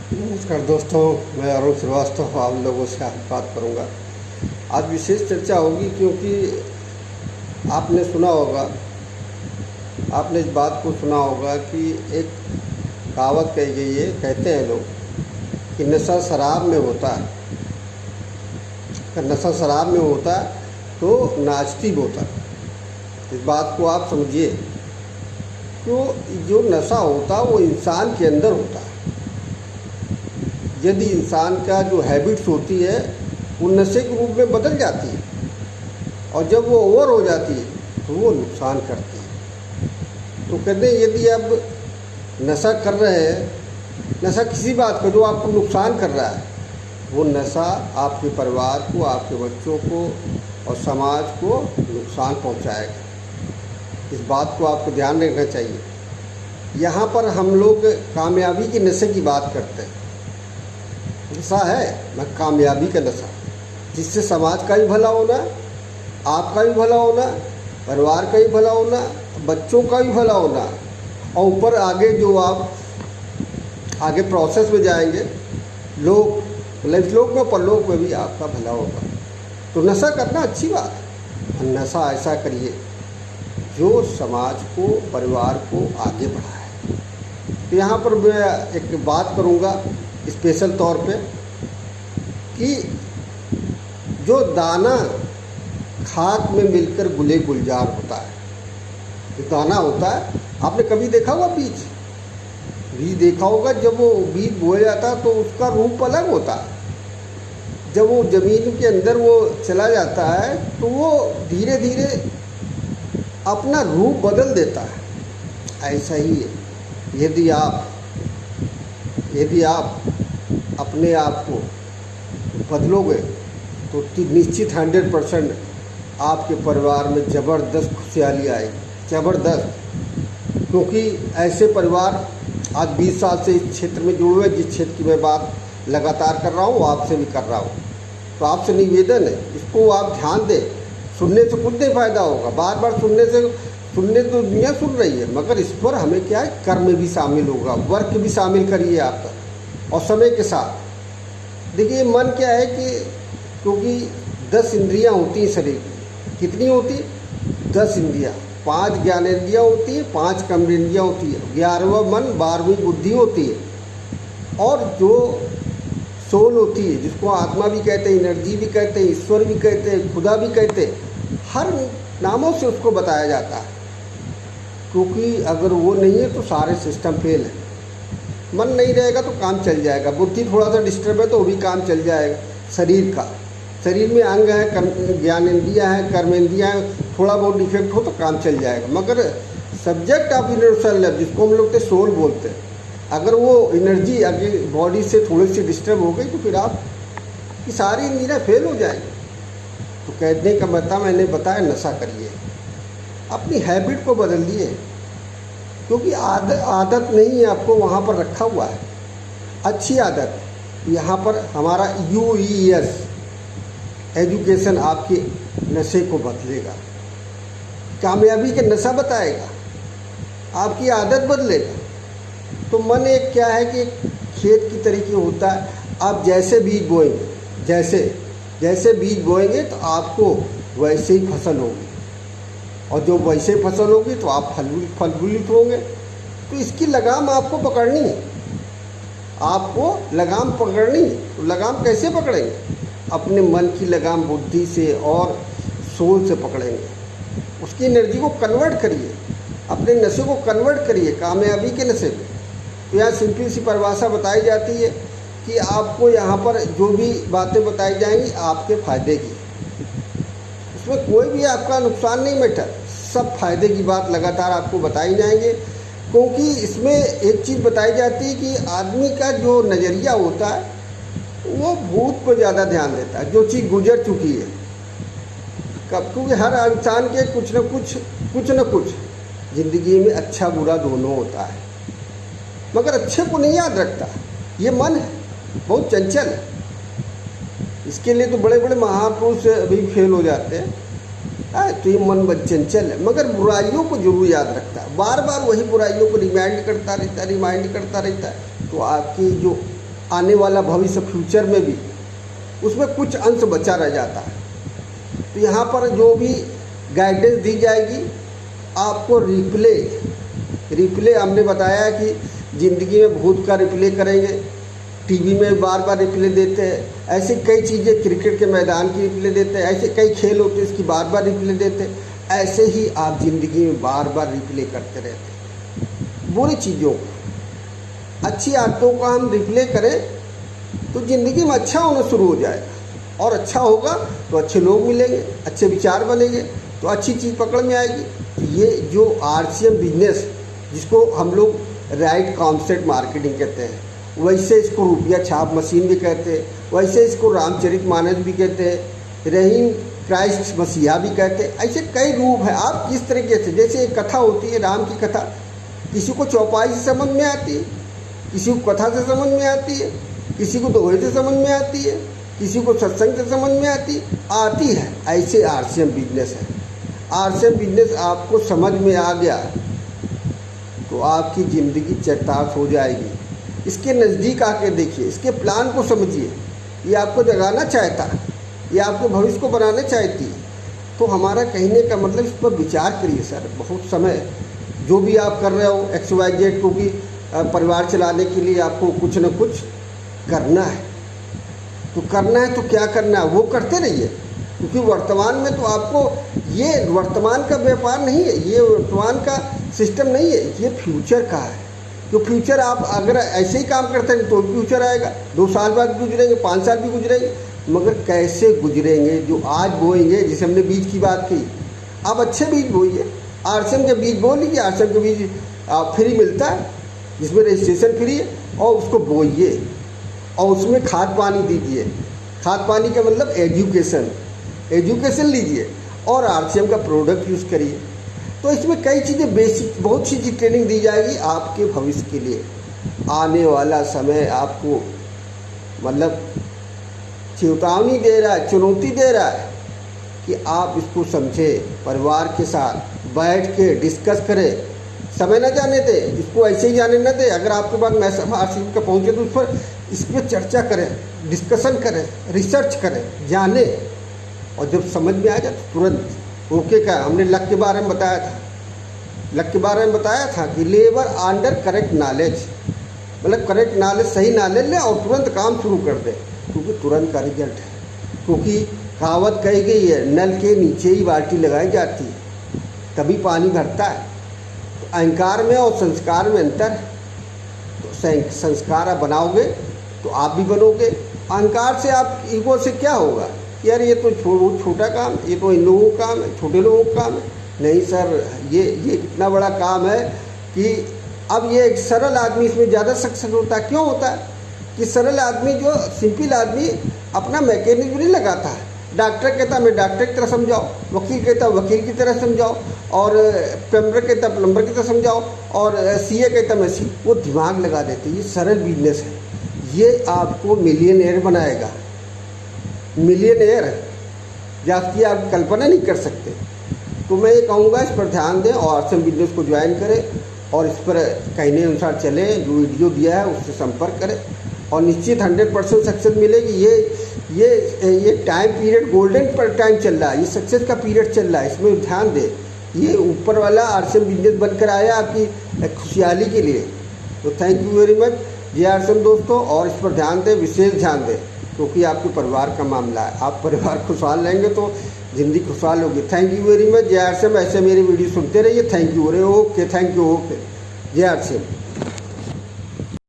नमस्कार दोस्तों, मैं अरुण श्रीवास्तव आप लोगों से आज बात करूंगा। आज विशेष चर्चा होगी क्योंकि आपने सुना होगा, आपने इस बात को सुना होगा कि एक कहावत कही गई है, कहते हैं लोग कि नशा शराब में होता है। अगर नशा शराब में होता है तो नाचती बोतल। इस बात को आप समझिए, क्यों जो नशा होता है वो इंसान के अंदर होता है। यदि इंसान का जो हैबिट्स होती है वो नशे के रूप में बदल जाती है और जब वो ओवर हो जाती है तो वो नुकसान करती है। तो कहते हैं यदि आप नशा कर रहे हैं, नशा किसी बात का जो आपको नुकसान कर रहा है, वो नशा आपके परिवार को, आपके बच्चों को और समाज को नुकसान पहुंचाएगा। इस बात को आपको ध्यान रखना चाहिए। यहाँ पर हम लोग कामयाबी के नशे की बात करते हैं। नशा है ना कामयाबी का नशा, जिससे समाज का भी भला होना, आपका भी भला होना, परिवार का भी भला होना, बच्चों का भी भला होना, और ऊपर आगे जो आप आगे प्रोसेस में जाएंगे, लोग लोक में परलोक में भी आपका भला होगा। तो नशा करना अच्छी बात है। नशा ऐसा करिए जो समाज को, परिवार को आगे बढ़ाए। तो यहाँ पर मैं एक बात करूँगा स्पेशल तौर पे कि जो दाना खाद में मिलकर गुले गुलजार होता है, जो दाना होता है, आपने कभी देखा होगा बीज देखा होगा। जब वो बीज बोया जाता है तो उसका रूप अलग होता है। जब वो ज़मीन के अंदर वो चला जाता है तो वो धीरे धीरे अपना रूप बदल देता है। ऐसा ही है, यदि आप अपने आप को बदलोगे तो निश्चित 100% आपके परिवार में ज़बरदस्त खुशहाली आएगी, ज़बरदस्त। क्योंकि ऐसे परिवार आज 20 साल से इस क्षेत्र में जुड़े हुए, जिस क्षेत्र की मैं बात लगातार कर रहा हूँ, आपसे भी कर रहा हूँ। तो आपसे निवेदन है, इसको आप ध्यान दें। सुनने से कुछ नहीं फ़ायदा होगा, बार बार सुनने तो दुनिया सुन रही है, मगर इस पर हमें क्या है, कर्म भी शामिल होगा, वर्क भी शामिल करिए आपका। और समय के साथ देखिए, मन क्या है कि क्योंकि 10 इंद्रियां होती हैं शरीर की। कितनी होती? 10 इंद्रियां। 5 ज्ञानेंद्रियां होती है, 5 कर्मेंद्रियां होती है, 11वां मन, 12वीं बुद्धि होती है, और जो सोल होती है, जिसको आत्मा भी कहते हैं, एनर्जी भी कहते हैं, ईश्वर भी कहते हैं, खुदा भी कहते हैं, हर नामों से उसको बताया जाता है। क्योंकि अगर वो नहीं है तो सारे सिस्टम फेल है। मन नहीं रहेगा तो काम चल जाएगा, बुद्धि थोड़ा सा डिस्टर्ब है तो वो भी काम चल जाएगा। शरीर में अंग है, ज्ञानेंद्रियाँ हैं, कर्मेंद्रियाँ हैं, थोड़ा बहुत डिफेक्ट हो तो काम चल जाएगा। मगर सब्जेक्ट ऑफ यूनिवर्सल है, जिसको हम लोग सोल बोलते हैं, अगर वो एनर्जी आगे बॉडी से थोड़ी सी डिस्टर्ब हो गई तो फिर आप की सारी इंद्रियाँ फेल हो जाएगी। तो कहने का मतलब मैंने बताया, नशा करिए, अपनी हैबिट को बदलिए। क्योंकि आदत नहीं है, आपको वहाँ पर रखा हुआ है अच्छी आदत। यहाँ पर हमारा UES एजुकेशन आपके नशे को बदलेगा, कामयाबी के नशा बताएगा, आपकी आदत बदलेगा। तो मन एक क्या है कि खेत की तरीके होता है। आप जैसे बीज बोएंगे, जैसे बीज बोएंगे तो आपको वैसे ही फसल होगी, और जो वैसे फसल होगी तो आप फलफुलित होंगे। तो इसकी लगाम आपको पकड़नी है, आपको लगाम पकड़नी है। तो लगाम कैसे पकड़ेंगे? अपने मन की लगाम बुद्धि से और सोल से पकड़ेंगे। उसकी एनर्जी को कन्वर्ट करिए, अपने नशे को कन्वर्ट करिए कामयाबी के नशे में। तो यहाँ सिंपल सी परिभाषा बताई जाती है कि आपको यहाँ पर जो भी बातें बताई जाएंगी आपके फ़ायदे की, उसमें कोई भी आपका नुकसान नहीं मैटर, सब फायदे की बात लगातार आपको बताई जाएंगे। क्योंकि इसमें एक चीज़ बताई जाती है कि आदमी का जो नज़रिया होता है वो भूत पर ज़्यादा ध्यान देता है, जो चीज़ गुजर चुकी है। कब? क्योंकि हर इंसान के कुछ न कुछ ज़िंदगी में अच्छा बुरा दोनों होता है, मगर अच्छे को नहीं याद रखता। ये मन है, बहुत चंचल है। इसके लिए तो बड़े बड़े महापुरुष अभी फेल हो जाते हैं। तो ये मन बहुत चंचल है, मगर बुराइयों को जरूर याद रखता है, बार बार वही बुराइयों को रिमाइंड करता रहता है। तो आपकी जो आने वाला भविष्य फ्यूचर में भी उसमें कुछ अंश बचा रह जाता है। तो यहाँ पर जो भी गाइडेंस दी जाएगी आपको रिप्ले हमने बताया कि ज़िंदगी में भूत का रिप्ले करेंगे, टीवी में बार बार रिप्ले देते हैं, ऐसे कई चीज़ें, क्रिकेट के मैदान की रिप्ले देते हैं, ऐसे कई खेल होते हैं इसकी बार बार रिप्ले देते हैं। ऐसे ही आप ज़िंदगी में बार बार रिप्ले करते रहते हैं। बुरी चीज़ों को, अच्छी आदतों को हम रिप्ले करें तो ज़िंदगी में अच्छा होना शुरू हो जाएगा, और अच्छा होगा तो अच्छे लोग मिलेंगे, अच्छे विचार बनेंगे, तो अच्छी चीज़ पकड़ में आएगी। तो ये जो RCM बिजनेस, जिसको हम लोग राइट कॉन्सेप्ट मार्केटिंग कहते हैं, वैसे इसको रुपया छाप मशीन भी कहते हैं, वैसे इसको रामचरितमानस भी कहते हैं, रहीम क्राइस्ट मसीहा भी कहते हैं। ऐसे कई रूप हैं। आप किस तरीके से, जैसे एक कथा होती है राम की कथा, किसी को चौपाई से समझ में आती है, किसी को कथा से समझ में आती है, किसी को दोहे से समझ में आती है, किसी को सत्संग से समझ में आती है। ऐसे RCM बिजनेस है। RCM बिजनेस आपको समझ में आ गया तो आपकी ज़िंदगी चरितार्थ हो जाएगी। इसके नज़दीक आके देखिए, इसके प्लान को समझिए। ये आपको जगाना चाहता, ये आपके भविष्य को बनाना चाहती है। तो हमारा कहने का मतलब, इस पर विचार करिए सर। बहुत समय जो भी आप कर रहे हो XYZ, क्योंकि परिवार चलाने के लिए आपको कुछ न कुछ करना है। तो करना है तो क्या करना है वो करते रहिए, क्योंकि वर्तमान में तो आपको, ये वर्तमान का व्यापार नहीं है, ये वर्तमान का सिस्टम नहीं है, ये फ्यूचर का है। तो फ्यूचर आप अगर ऐसे ही काम करते हैं तो फ्यूचर आएगा। 2 साल बाद गुजरेंगे, 5 साल भी गुजरेंगे, मगर कैसे गुजरेंगे? जो आज बोएंगे, जैसे हमने बीज की बात की, आप अच्छे बीज बोइए। RCM के बीज बो लीजिए। RCM के बीज फ्री मिलता है, जिसमें रजिस्ट्रेशन फ्री है, और उसको बोइए और उसमें खाद पानी दीजिए। खाद पानी का मतलब एजुकेशन लीजिए और RCM का प्रोडक्ट यूज़ करिए। तो इसमें कई चीज़ें बेसिक, बहुत सी चीज़ ट्रेनिंग दी जाएगी आपके भविष्य के लिए। आने वाला समय आपको मतलब चेतावनी दे रहा है, चुनौती दे रहा है कि आप इसको समझें, परिवार के साथ बैठ के डिस्कस करें, समय न जाने दें, इसको ऐसे ही जाने न दें। अगर आपके पास मैसेज RCM का पहुँचे तो उस पर, इस पर चर्चा करें, डिस्कशन करें, रिसर्च करें, जानें, और जब समझ में आ जाए तो तुरंत ओके का। हमने लक के बारे में बताया था, लक के बारे में बताया था कि लेबर अंडर करेक्ट नॉलेज, मतलब करेक्ट नॉलेज, सही नॉलेज ले और तुरंत काम शुरू कर दे, क्योंकि तुरंत का रिजल्ट है। क्योंकि कहावत कही गई है, नल के नीचे ही बाल्टी लगाई जाती है, तभी पानी भरता है। तो अहंकार में और संस्कार में अंतर है। तो संस्कार आप बनाओगे तो आप भी बनोगे। अहंकार से, आप ईगो से क्या होगा कि यार ये तो छोटा काम, ये तो इन लोगों का काम है, छोटे लोगों का काम है। नहीं सर, ये इतना बड़ा काम है कि अब ये एक सरल आदमी इसमें ज़्यादा सक्सेस होता है। क्यों होता है कि सरल आदमी, जो सिंपल आदमी, अपना मैकेनिज्म नहीं लगाता है। डॉक्टर कहता मैं डॉक्टर की तरह समझाओ, वकील कहता वकील की तरह समझाओ, और प्लम्बर कहता प्लम्बर की तरह समझाओ, और CA कहता मैं सी, वो दिमाग लगा देते। ये सरल बिजनेस है, ये आपको मिलियनेयर बनाएगा। मिलियनेयर जिसकी आप कल्पना नहीं कर सकते। तो मैं ये कहूँगा, इस पर ध्यान दें और RCM बिजनेस को ज्वाइन करें, और इस पर कहने अनुसार चलें। जो वीडियो दिया है उससे संपर्क करें, और निश्चित 100% सक्सेस मिलेगी। ये टाइम पीरियड गोल्डन पर टाइम चल रहा है, ये सक्सेस का पीरियड चल रहा है, इसमें ध्यान दें। ये ऊपर वाला RCM बिजनेस बनकर आया आपकी खुशहाली के लिए। तो थैंक यू वेरी मच जय RCM दोस्तों, और इस पर ध्यान दें, विशेष ध्यान दें, क्योंकि आपके परिवार का मामला है। आप परिवार खुशहाल रहेंगे तो ज़िंदगी खुशहाल होगी। थैंक यू वेरी मच जय RCM। ऐसे मेरी वीडियो सुनते रहिए। Thank you. Okay, thank you. Okay, जय RCM।